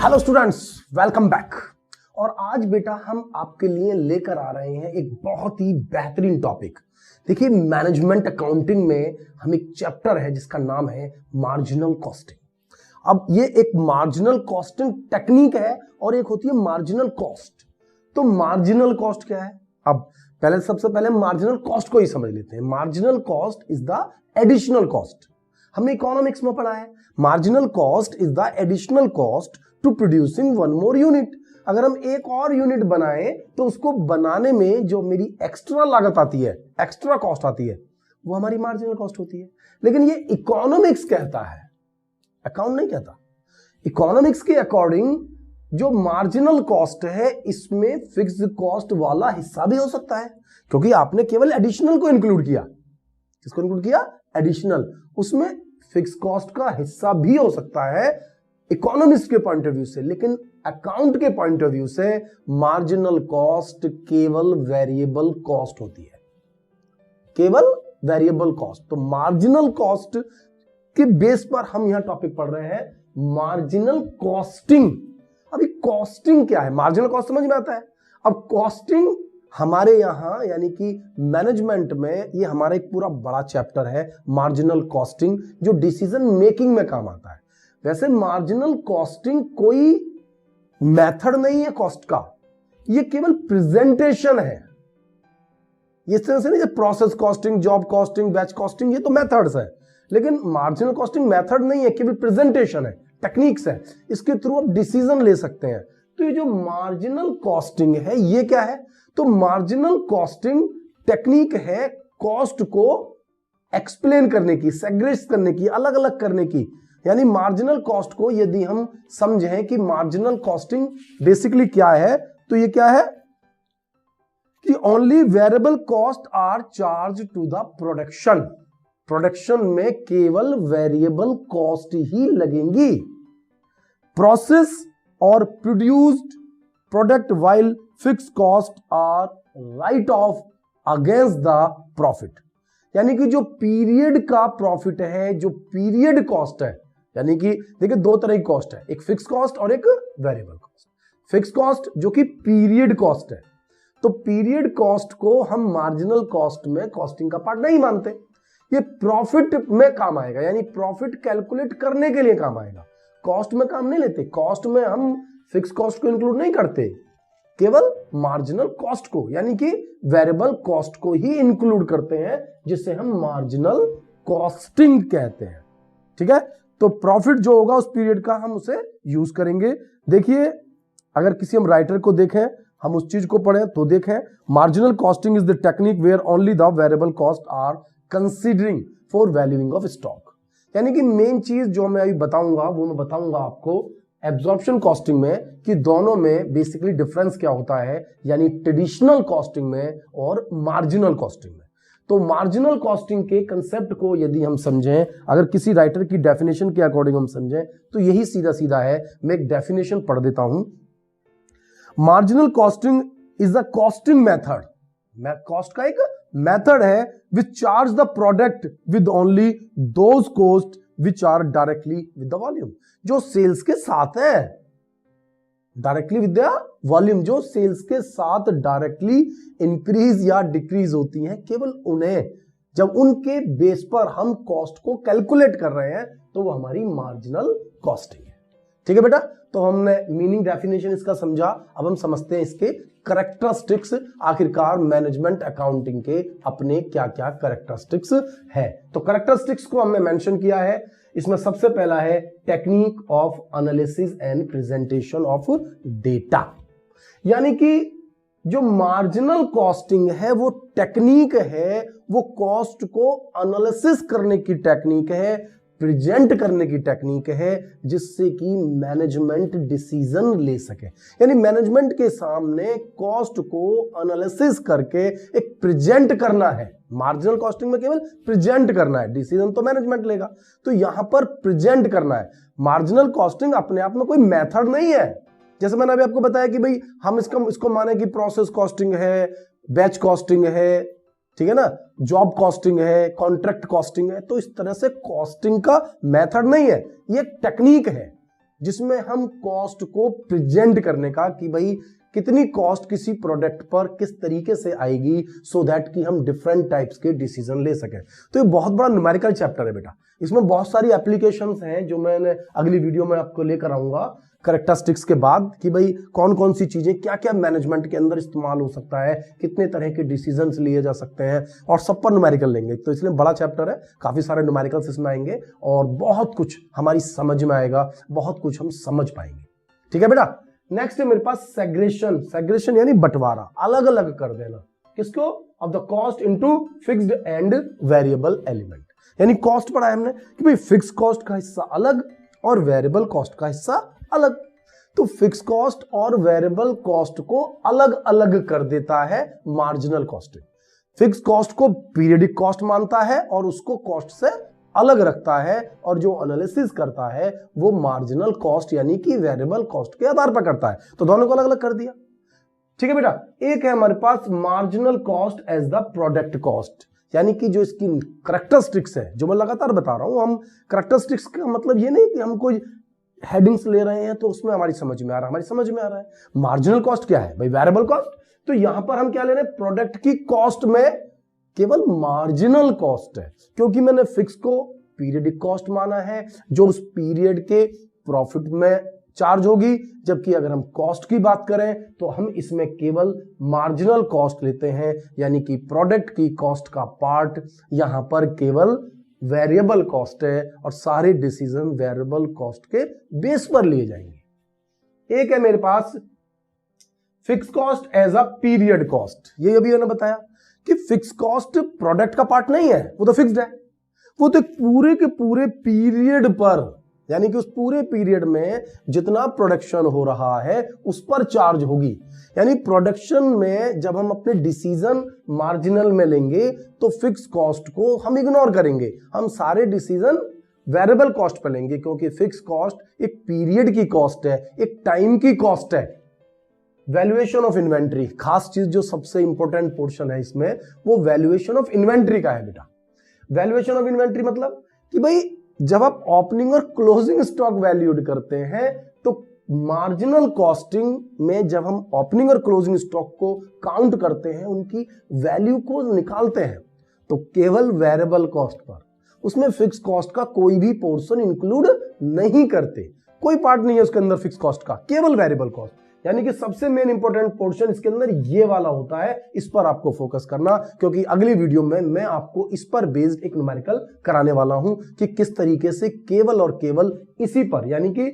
Hello students, welcome back. और आज बेटा हम आपके लिए लेकर आ रहे हैं एक बहुत ही बेहतरीन टॉपिक। देखिए, मैनेजमेंट अकाउंटिंग में हम एक चैप्टर है जिसका नाम है मार्जिनल कॉस्टिंग। अब ये एक मार्जिनल कॉस्टिंग टेक्निक है और एक होती है मार्जिनल कॉस्ट। तो मार्जिनल कॉस्ट क्या है? अब सबसे पहले मार्जिनल कॉस्ट को ही समझ लेते हैं। Marginal cost is the additional cost. हमने इकोनॉमिक्स में पढ़ा है, marginal cost is the additional cost to producing one more unit. अगर हम एक और यूनिट बनाएं तो उसको बनाने में जो मेरी एक्स्ट्रा लागत आती है, एक्स्ट्रा कॉस्ट आती है, वो हमारी मार्जिनल कॉस्ट होती है। लेकिन ये इकोनॉमिक्स कहता है, अकाउंट नहीं कहता। इकोनॉमिक्स के अकॉर्डिंग जो मार्जिनल कॉस्ट है इसमें फिक्स्ड कॉस्ट वाला हिस्सा भी हो सकता है, क्योंकि आपने केवल एडिशनल को इंक्लूड किया। किसको इंक्लूड किया? एडिशनल। उसमें फिक्स कॉस्ट का हिस्सा भी हो सकता है इकोनॉमिक्स के पॉइंट ऑफ व्यू से। लेकिन अकाउंट के पॉइंट ऑफ व्यू से मार्जिनल कॉस्ट केवल वेरिएबल कॉस्ट होती है, केवल वेरिएबल कॉस्ट। तो मार्जिनल कॉस्ट के बेस पर हम यहां टॉपिक पढ़ रहे हैं मार्जिनल कॉस्टिंग। अभी कॉस्टिंग क्या है? मार्जिनल कॉस्ट समझ में आता है। अब कॉस्टिंग हमारे यहां यानी कि मैनेजमेंट में ये हमारा एक पूरा बड़ा चैप्टर है मार्जिनल कॉस्टिंग, जो डिसीजन मेकिंग में काम आता है। वैसे मार्जिनल कॉस्टिंग कोई मेथड नहीं है कॉस्ट का, ये केवल प्रेजेंटेशन है। ये इस तरह से नहीं, जैसे process costing, job costing, batch costing, ये तो मेथड्स है। लेकिन मार्जिनल कॉस्टिंग मेथड नहीं है, केवल प्रेजेंटेशन है, टेक्निक्स है। इसके थ्रू आप डिसीजन ले सकते हैं। तो ये जो मार्जिनल कॉस्टिंग है ये क्या है? तो मार्जिनल कॉस्टिंग टेक्निक है कॉस्ट को एक्सप्लेन करने की, सेग्रेगेट करने की, अलग अलग करने की। यानी मार्जिनल कॉस्ट को यदि हम समझें कि मार्जिनल कॉस्टिंग बेसिकली क्या है, तो ये क्या है कि only variable cost are charge to the production. Production में केवल वेरिएबल कॉस्ट ही लगेंगी। प्रोसेस और produced product while fix cost are write off against the profit. यानी कि जो पीरियड का प्रॉफिट है, जो पीरियड कॉस्ट है, यानी कि देखिए दो तरह की कॉस्ट है, एक फिक्स कॉस्ट और एक वेरिएबल कॉस्ट। फिक्स कॉस्ट जो कि पीरियड कॉस्ट है, तो पीरियड कॉस्ट को हम मार्जिनल कॉस्ट में कॉस्टिंग का पार्ट नहीं मानते। ये प्रॉफिट में काम आएगा, यानी प्रॉफिट कैलकुलेट करने के लिए काम आएगा, कॉस्ट में काम नहीं लेते। कॉस्ट में हम फिक्स कॉस्ट को इंक्लूड नहीं करते, केवल मार्जिनल कॉस्ट को यानी कि वेरिएबल कॉस्ट को ही इंक्लूड करते हैं, जिसे हम मार्जिनल कॉस्टिंग कहते हैं। ठीक है, तो प्रॉफिट जो होगा उस पीरियड का हम उसे यूज करेंगे। देखिए, अगर किसी हम राइटर को देखें, हम उस चीज को पढ़ें तो देखें, marginal costing is the technique where only the variable cost are considering for valuing of stock. यानी कि मेन चीज जो मैं अभी बताऊंगा वो मैं बताऊंगा आपको एब्जॉर्प्शन कॉस्टिंग में कि दोनों में बेसिकली डिफरेंस क्या होता है, यानी ट्रेडिशनल कॉस्टिंग में और मार्जिनल कॉस्टिंग में। तो मार्जिनल कॉस्टिंग के कंसेप्ट को यदि हम समझें, अगर किसी राइटर की डेफिनेशन के अकॉर्डिंग हम समझें, तो यही सीधा सीधा है। मैं एक डेफिनेशन पढ़ देता हूं। Marginal costing is a costing method, cost का एक मेथड है which charge the product with only those cost which are directly with the volume. जो सेल्स के साथ है, डायरेक्टली विद द वॉल्यूम, जो सेल्स के साथ डायरेक्टली इंक्रीज या डिक्रीज होती हैं, केवल उन्हें जब उनके बेस पर हम कॉस्ट को कैलकुलेट कर रहे हैं तो वो हमारी मार्जिनल कॉस्टिंग है। ठीक है बेटा, तो हमने मीनिंग डेफिनेशन इसका समझा। अब हम समझते हैं इसके कैरेक्टरिस्टिक्स। आखिरकार मैनेजमेंट अकाउंटिंग के अपने क्या क्या कैरेक्टरिस्टिक्स है। तो कैरेक्टरिस्टिक्स को हमने मेंशन किया है। इसमें सबसे पहला है technique of analysis and presentation of data. यानी कि जो मार्जिनल कॉस्टिंग है वो टेक्निक है, वो कॉस्ट को एनालिसिस करने की टेक्निक है, प्रेजेंट करने की टेक्निक है, जिससे कि मैनेजमेंट डिसीजन ले सके। यानी मैनेजमेंट के सामने कॉस्ट को एनालिसिस करके एक प्रेजेंट करना है। मार्जिनल कॉस्टिंग में केवल प्रेजेंट करना है, डिसीजन तो मैनेजमेंट लेगा। तो यहां पर प्रेजेंट करना है। मार्जिनल कॉस्टिंग अपने आप में कोई मेथड नहीं है। जैसे मैंने अभी आपको बताया कि भाई हम इसको माने कि प्रोसेस कॉस्टिंग है, बैच कॉस्टिंग है, ठीक है ना, जॉब कॉस्टिंग है, कॉन्ट्रैक्ट कॉस्टिंग है। तो इस तरह से कॉस्टिंग का मेथड नहीं है, ये टेक्निक है। जिसमें हम कॉस्ट को प्रेजेंट करने का कि भाई कितनी कॉस्ट किसी प्रोडक्ट पर किस तरीके से आएगी, सो दैट कि हम डिफरेंट टाइप्स के डिसीजन ले सकें। तो ये बहुत बड़ा न्यूमेरिकल चैप्टर है बेटा, इसमें बहुत सारी एप्लीकेशंस हैं जो मैंने अगली वीडियो में आपको लेकर आऊंगा कैरेक्टरिस्टिक्स के बाद कि भाई कौन कौन सी चीजें क्या क्या मैनेजमेंट के अंदर इस्तेमाल हो सकता है, कितने तरह के डिसीजंस लिए जा सकते हैं, और सब पर न्यूमेरिकल लेंगे। तो इसलिए बड़ा चैप्टर है, काफी सारे न्यूमेरिकल्स इसमें आएंगे और बहुत कुछ हमारी समझ में आएगा, बहुत कुछ हम समझ पाएंगे। ठीक है बेटा। नेक्स्ट है मेरे पास सेग्रेशन। सेग्रेशन यानी बंटवारा, अलग अलग कर देना। किसको? Of the cost into fixed and variable element. यानी कॉस्ट पढ़ा है हमने कि भाई फिक्स कॉस्ट का हिस्सा अलग और वेरिएबल कॉस्ट का हिस्सा अलग। तो फिक्स कॉस्ट और वेरिएबल कॉस्ट को अलग अलग कर देता है मार्जिनल कॉस्टिंग। फिक्स कॉस्ट को पीरियडिक कॉस्ट मानता है और उसको कॉस्ट से अलग रखता है, और जो एनालिसिस करता है वो मार्जिनल कॉस्ट यानी कि वेरिएबल कॉस्ट के आधार पर करता है। तो दोनों को अलग अलग कर दिया। ठीक है बेटा। एक है हमारे पास marginal cost as the product cost, यानी कि जो इसकी करैक्टरिस्टिक्स है, जो मैं लगातार बता रहा हूं, हम करैक्टरिस्टिक्स का मतलब ये नहीं कि हम कोई हेडिंग्स ले रहे हैं तो उसमें हमारी समझ में आ रहा है, हमारी समझ में आ रहा है। मार्जिनल कॉस्ट क्या है भाई? Variable cost. तो यहां पर हम क्या ले रहे हैं? प्रोडक्ट की कॉस्ट में केवल मार्जिनल कॉस्ट है, क्योंकि मैंने फिक्स को पीरियडिक कॉस्ट माना है जो उस पीरियड के प्रॉफिट में चार्ज होगी, जबकि अगर हम कॉस्ट की बात करें तो हम इसमें केवल मार्जिनल कॉस्ट लेते हैं, यानी कि प्रोडक्ट की कॉस्ट का पार्ट यहां पर केवल वेरिएबल कॉस्ट है और सारे डिसीजन वेरिएबल कॉस्ट के बेस पर लिए जाएंगे। एक है मेरे पास fix cost as a period cost. ये अभी मैंने बताया कि फिक्स कॉस्ट प्रोडक्ट का पार्ट नहीं है, वो तो फिक्स्ड है, वो तो पूरे के पूरे पीरियड पर, यानी कि उस पूरे पीरियड में जितना प्रोडक्शन हो रहा है उस पर चार्ज होगी। यानी प्रोडक्शन में जब हम अपने डिसीजन मार्जिनल में लेंगे तो फिक्स कॉस्ट को हम इग्नोर करेंगे, हम सारे डिसीजन वेरिएबल कॉस्ट पर लेंगे, क्योंकि फिक्स कॉस्ट एक पीरियड की कॉस्ट है, एक टाइम की कॉस्ट है। वैल्यूएशन ऑफ इन्वेंट्री, खास चीज जो सबसे इंपॉर्टेंट पोर्शन है इसमें, वो वैल्यूएशन ऑफ इन्वेंट्री का है बेटा। वैल्यूएशन ऑफ इन्वेंट्री मतलब कि भाई जब आप ओपनिंग और क्लोजिंग स्टॉक वैल्यूड करते हैं तो मार्जिनल कॉस्टिंग में जब हम ओपनिंग और क्लोजिंग स्टॉक को काउंट करते हैं, उनकी वैल्यू को निकालते हैं, तो केवल वेरिएबल कॉस्ट पर, उसमें फिक्स कॉस्ट का कोई भी पोर्शन इंक्लूड नहीं करते, कोई पार्ट नहीं है उसके अंदर फिक्स कॉस्ट का, केवल वेरिएबल कॉस्ट। यानी कि सबसे मेन इंपॉर्टेंट पोर्शन इसके अंदर ये वाला होता है, इस पर आपको फोकस करना, क्योंकि अगली वीडियो में मैं आपको इस पर बेस्ड एक न्यूमेरिकल कराने वाला हूं कि किस तरीके से केवल और केवल इसी पर, यानी कि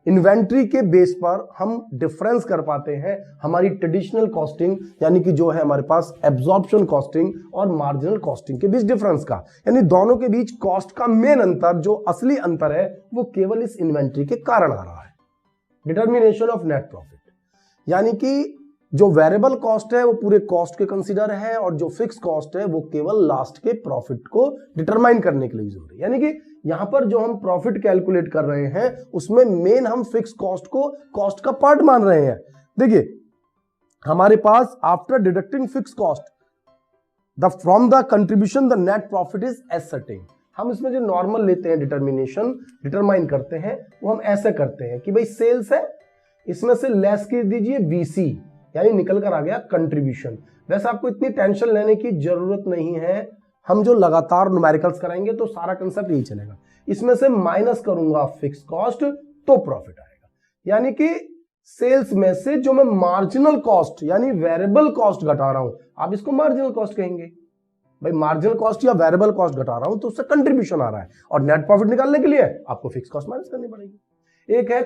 इन्वेंट्री के बेस पर हम डिफरेंस कर पाते हैं हमारी ट्रेडिशनल कॉस्टिंग, यानी कि जो है हमारे पास एब्जॉर्प्शन कॉस्टिंग और मार्जिनल कॉस्टिंग के बीच डिफरेंस का, यानी दोनों के बीच कॉस्ट का मेन अंतर, जो असली अंतर है, वो केवल इस इन्वेंट्री के कारण आ रहा है। डिटर्मिनेशन ऑफ नेट प्रॉफिट, यानी कि जो वेरिएबल कॉस्ट है वो पूरे कॉस्ट के कंसीडर है, और जो फिक्स कॉस्ट है वो केवल लास्ट के प्रॉफिट को डिटरमाइन करने के लिए यूज हो रही है। यानी कि यहां पर जो हम प्रॉफिट कैलकुलेट कर रहे हैं उसमें मेन हम फिक्स कॉस्ट को कॉस्ट का पार्ट मान रहे हैं। देखिए हमारे पास after deducting fix cost the from the contribution the net profit is ascertain. हम इसमें जो नॉर्मल लेते हैं डिटर्मिनेशन, डिटरमाइन करते हैं, वो हम ऐसे करते हैं कि भाई सेल्स है, इसमें से लेस कर दीजिए बीसी, यानी निकल कर आ गया कंट्रीब्यूशन। वैसे आपको इतनी टेंशन लेने की जरूरत नहीं है, हम जो लगातार न्यूमेरिकल्स कराएंगे तो सारा कंसेप्ट यही चलेगा। इसमें से माइनस करूंगा फिक्स कॉस्ट तो प्रॉफिट आएगा, यानी कि सेल्स में से जो मैं मार्जिनल कॉस्ट यानी वेरिएबल कॉस्ट घटा रहा हूं, आप इसको मार्जिनल कॉस्ट कहेंगे। भाई मार्जिनल कॉस्ट या वेरिएबल कॉस्ट घटा रहा हूं तो उससे कंट्रीब्यूशन आ रहा है, और नेट प्रॉफिट निकालने के लिए आपको फिक्स कॉस्ट माइनस करनी पड़ेगी। एक है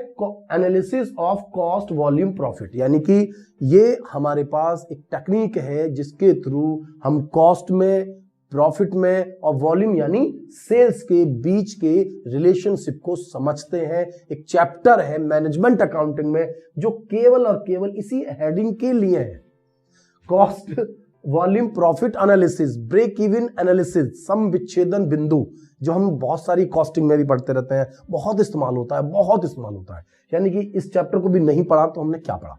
analysis of cost volume profit, यानी कि ये हमारे पास एक टेक्निक है जिसके थ्रू हम कॉस्ट में, प्रॉफिट में और वॉल्यूम यानी सेल्स के बीच के रिलेशनशिप को समझते हैं। एक चैप्टर है मैनेजमेंट अकाउंटिंग में जो केवल और केवल इसी हेडिंग के लिए है, cost volume profit analysis, break even analysis, सम विच्छेदन बिंदु, जो हम बहुत सारी कॉस्टिंग में भी पढ़ते रहते हैं, बहुत इस्तेमाल होता है, बहुत इस्तेमाल होता है। यानी कि इस चैप्टर को भी नहीं पढ़ा तो हमने क्या पढ़ा।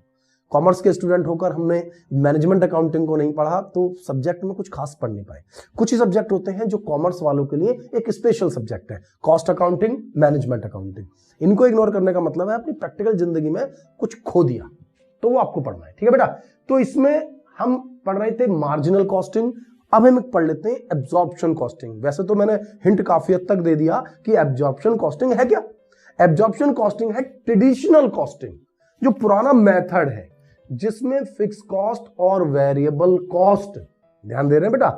कॉमर्स के स्टूडेंट होकर हमने मैनेजमेंट अकाउंटिंग को नहीं पढ़ा तो सब्जेक्ट में कुछ खास पढ़ नहीं पाए। कुछ ही सब्जेक्ट होते हैं जो कॉमर्स वालों के लिए एक स्पेशल सब्जेक्ट है, कॉस्ट अकाउंटिंग, मैनेजमेंट अकाउंटिंग। इनको इग्नोर करने का मतलब है अपनी प्रैक्टिकल जिंदगी में कुछ खो दिया, तो वो आपको पढ़ना है, ठीक है बेटा। तो इसमें हम पढ़ रहे थे मार्जिनल कॉस्टिंग, अब हम पढ़ लेते हैं एब्जॉर्प्शन कॉस्टिंग। वैसे तो मैंने हिंट काफी हद तक दे दिया कि एब्जॉर्प्शन कॉस्टिंग है क्या। एब्जॉर्प्शन कॉस्टिंग है ट्रेडिशनल कॉस्टिंग, जो पुराना मेथड है जिसमें फिक्स कॉस्ट और वेरिएबल कॉस्ट, ध्यान दे रहे हैं बेटा,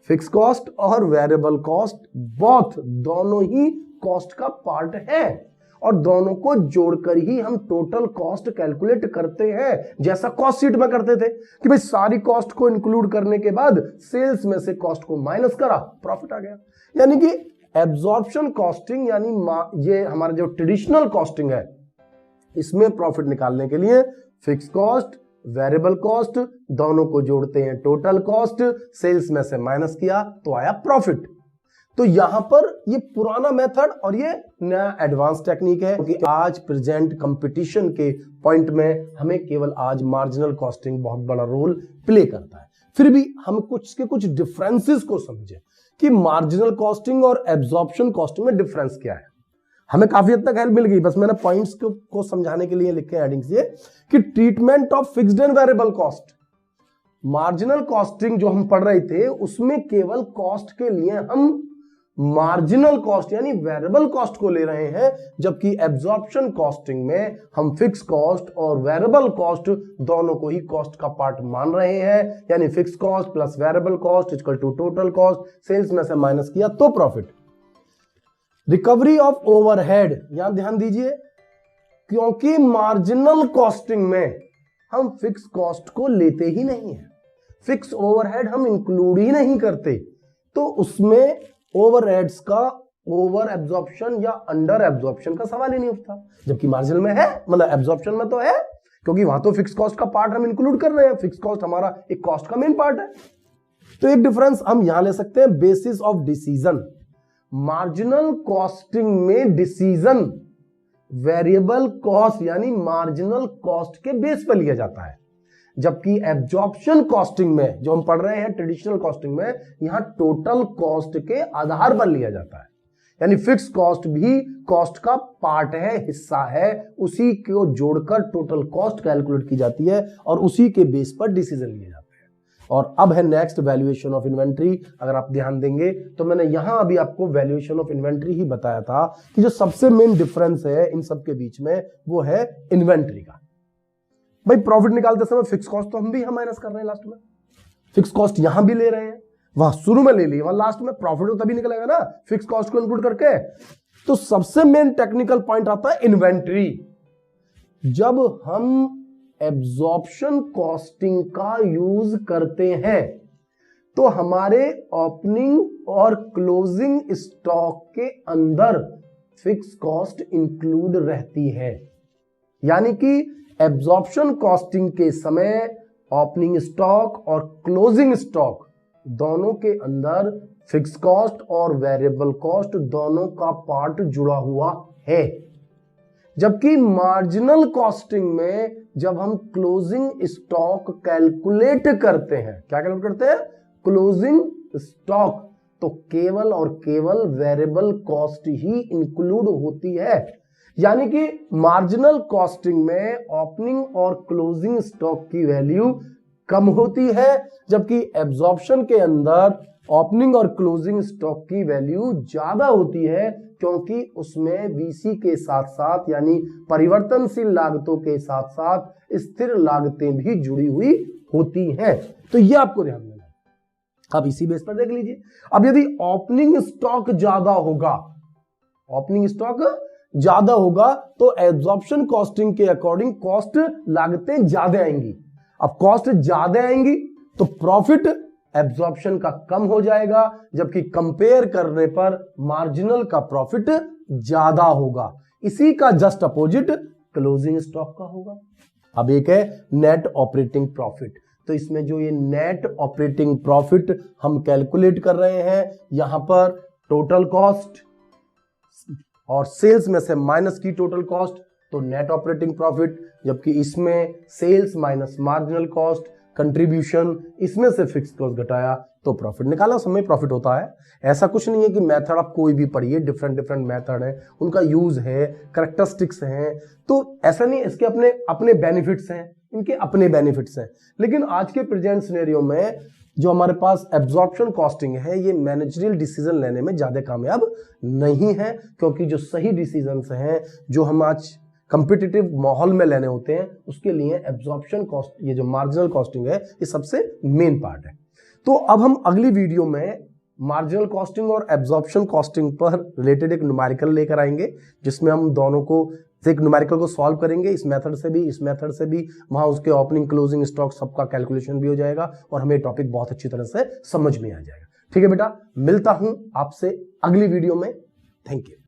फिक्स कॉस्ट और वेरिएबल कॉस्ट बोथ दोनों ही कॉस्ट का पार्ट है और दोनों को जोड़कर ही हम टोटल कॉस्ट कैलकुलेट करते हैं, जैसा कॉस्ट शीट में करते थे कि भाई सारी कॉस्ट को इंक्लूड करने के बाद सेल्स में से कॉस्ट को माइनस करा, प्रॉफिट आ गया। यानी कि एब्जॉर्प्शन कॉस्टिंग यानी ये हमारा जो ट्रेडिशनल कॉस्टिंग है, इसमें प्रॉफिट निकालने के लिए फिक्स कॉस्ट, वेरिएबल कॉस्ट दोनों को जोड़ते हैं टोटल कॉस्ट, सेल्स में से माइनस किया तो आया प्रॉफिट। तो यहां पर ये पुराना मेथड और ये नया एडवांस टेक्निक है, क्योंकि आज प्रेजेंट कंपटीशन के पॉइंट में हमें केवल आज मार्जिनल कॉस्टिंग बहुत बड़ा रोल प्ले करता है। फिर भी हम कुछ डिफरेंसेस को समझे कि मार्जिनल कॉस्टिंग और एब्जॉर्प्शन कॉस्टिंग में डिफरेंस क्या है। हमें काफी हद तक हेल्प मिल गई, बस मैंने पॉइंट्स को समझाने के लिए लिखे हेडिंग्स ये कि treatment of fixed and variable cost. Marginal costing जो हम पढ़ रहे थे उसमें केवल कॉस्ट के लिए हम मार्जिनल कॉस्ट यानी वेरिएबल कॉस्ट को ले रहे हैं, जबकि एब्जॉर्प्शन कॉस्टिंग में हम फिक्स कॉस्ट और वेरिएबल कॉस्ट दोनों को ही कॉस्ट का पार्ट मान रहे हैं, यानी fix cost plus variable cost equal to total cost, sales में से माइनस किया तो प्रॉफिट। रिकवरी ऑफ ओवरहेड, यहां ध्यान दीजिए, क्योंकि मार्जिनल कॉस्टिंग में हम फिक्स कॉस्ट को लेते ही नहीं है, फिक्स ओवरहेड हम इंक्लूड ही नहीं करते, तो उसमें ओवरहेड्स का ओवर एब्जॉर्प्शन या अंडर एब्जॉर्प्शन का सवाल ही नहीं उठता। जबकि मार्जिनल में है, मतलब एब्जॉर्प्शन में तो है, क्योंकि वहां तो फिक्स कॉस्ट का पार्ट हम इंक्लूड कर रहे हैं, फिक्स कॉस्ट हमारा एक कॉस्ट का मेन पार्ट है। तो एक डिफरेंस हम यहां ले सकते हैं, basis of decision. Marginal costing में डिसीजन वेरिएबल कॉस्ट यानी मार्जिनल कॉस्ट के बेस पर लिया जाता है, जबकि एब्जॉर्प्शन कॉस्टिंग में जो हम पढ़ रहे हैं ट्रेडिशनल कॉस्टिंग में, यहां टोटल कॉस्ट के आधार पर लिया जाता है, यानी फिक्स कॉस्ट भी कॉस्ट का पार्ट है, हिस्सा है, उसी को जोड़कर टोटल कॉस्ट कैलकुलेट की जाती है और उसी के बेस पर डिसीजन लिए जाते हैं। और अब है नेक्स्ट वैल्यूएशन ऑफ इन्वेंट्री। अगर आप ध्यान देंगे तो मैंने यहां अभी आपको वैल्यूएशन ऑफ इन्वेंट्री ही बताया था कि जो सबसे मेन डिफरेंस है इन सब के बीच में वो है इन्वेंट्री का। भाई प्रॉफिट निकालते समय फिक्स कॉस्ट तो हम भी माइनस कर रहे हैं, लास्ट में फिक्स कॉस्ट यहां भी ले रहे हैं, वहां शुरू में ले ली, वहां लास्ट में प्रॉफिट तो तभी निकलेगा ना फिक्स कॉस्ट को इंक्लूड करके। तो सबसे मेन टेक्निकल पॉइंट आता है इन्वेंट्री। जब हम एब्जॉर्प्शन कॉस्टिंग का यूज करते हैं तो हमारे ओपनिंग और क्लोजिंग स्टॉक के अंदर फिक्स कॉस्ट इंक्लूड रहती है, यानी कि एब्जॉर्प्शन कॉस्टिंग के समय ओपनिंग स्टॉक और क्लोजिंग स्टॉक दोनों के अंदर फिक्स कॉस्ट और वेरिएबल कॉस्ट दोनों का पार्ट जुड़ा हुआ है। जबकि मार्जिनल कॉस्टिंग में जब हम क्लोजिंग स्टॉक कैलकुलेट करते हैं, क्या कैलकुलेट करते हैं? क्लोजिंग स्टॉक, तो केवल और केवल वेरिएबल कॉस्ट ही इंक्लूड होती है। यानी कि मार्जिनल कॉस्टिंग में ओपनिंग और क्लोजिंग स्टॉक की वैल्यू कम होती है, जबकि एब्जॉर्प्शन के अंदर ओपनिंग और क्लोजिंग स्टॉक की वैल्यू ज्यादा होती है, क्योंकि उसमें वीसी के साथ साथ यानी परिवर्तनशील लागतों के साथ साथ स्थिर लागतें भी जुड़ी हुई होती हैं। तो ये आपको ध्यान देना है। अब इसी बेस पर देख लीजिए, अब यदि ओपनिंग स्टॉक ज्यादा होगा, ओपनिंग स्टॉक ज्यादा होगा तो एब्जॉर्प्शन कॉस्टिंग के अकॉर्डिंग कॉस्ट लागतें ज्यादा आएंगी। अब कॉस्ट ज्यादा आएंगी तो प्रॉफिट एब्जॉर्प्शन का कम हो जाएगा, जबकि कंपेयर करने पर मार्जिनल का प्रॉफिट ज्यादा होगा। इसी का जस्ट अपोजिट क्लोजिंग स्टॉक का होगा। अब एक है नेट ऑपरेटिंग प्रॉफिट। तो इसमें जो ये नेट ऑपरेटिंग प्रॉफिट हम कैलकुलेट कर रहे हैं, यहां पर टोटल कॉस्ट और सेल्स में से माइनस की टोटल कॉस्ट, तो नेट ऑपरेटिंग प्रॉफिट, जबकि इसमें sales minus marginal cost, contribution, इसमें से फिक्स कॉस्ट घटाया तो प्रॉफिट निकाला, समय प्रॉफिट होता है। ऐसा कुछ नहीं है कि मेथड आप कोई भी पढ़िए, डिफरेंट डिफरेंट मेथड है, उनका यूज है, कैरेक्टरिस्टिक्स हैं, तो ऐसा नहीं, इसके अपने अपने बेनिफिट्स हैं, इनके अपने बेनिफिट्स हैं। लेकिन आज के प्रेजेंट सिनेरियो में जो हमारे पास एब्जॉर्प्शन कॉस्टिंग है, ये मैनेजरियल डिसीजन लेने में ज्यादा कामयाब नहीं है, क्योंकि जो सही डिसीजंस हैं, जो हम आज कंपिटिटिव माहौल में लेने होते हैं, उसके लिए एब्जॉर्प्शन कॉस्ट, ये जो मार्जिनल कॉस्टिंग है, ये सबसे मेन पार्ट है। तो अब हम अगली वीडियो में मार्जिनल कॉस्टिंग और एब्जॉर्प्शन कॉस्टिंग पर रिलेटेड एक न्यूमेरिकल लेकर आएंगे, जिसमें हम दोनों को एक न्यूमेरिकल को सॉल्व करेंगे, इस मेथड से भी, इस मेथड से भी, वहां उसके ओपनिंग क्लोजिंग स्टॉक सबका कैलकुलेशन भी हो जाएगा और हमें टॉपिक बहुत अच्छी तरह से समझ में आ जाएगा। ठीक है बेटा, मिलता हूं आपसे अगली वीडियो में। Thank you.